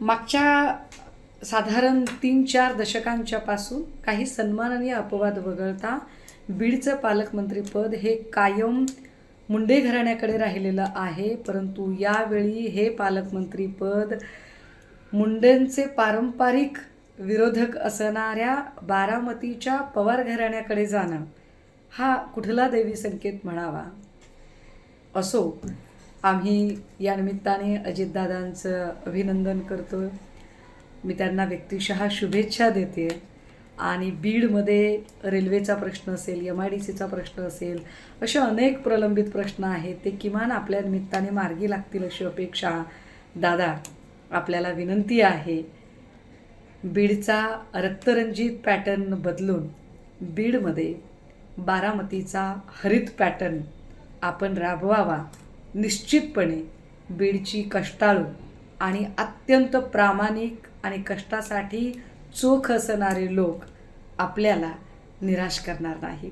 मागच्या साधारण 3-4 दशकांच्या पासून काही सन्माननीय अपवाद वगळता बीडचं पालकमंत्रीपद हे कायम मुंडे घराण्याकडे राहिलेलं आहे. परंतु यावेळी हे पालकमंत्रीपद मुंडेंचे पारंपरिक विरोधक असणाऱ्या बारामतीच्या पवार घराण्याकडे जाणं हा कुठला दैवी संकेत म्हणावा. असो, आम्ही या निमित्ताने अजितदादांचं अभिनंदन करतो. मी त्यांना व्यक्तिशः शुभेच्छा देते. आणि बीडमध्ये रेल्वेचा प्रश्न असेल, MIDCचा प्रश्न असेल, असे अनेक प्रलंबित प्रश्न आहेत, ते किमान आपल्या निमित्ताने मार्गी लागतील अशी अपेक्षा दादा आपल्याला विनंती आहे. बीडचा रक्तरंजित पॅटर्न बदलून बीडमध्ये बारामतीचा हरित पॅटर्न आपण राबवावा. निश्चितपणे बीडची कष्टाळू आणि अत्यंत प्रामाणिक आणि कष्टासाठी चोख असणारे लोक आपल्याला निराश करणार नाहीत.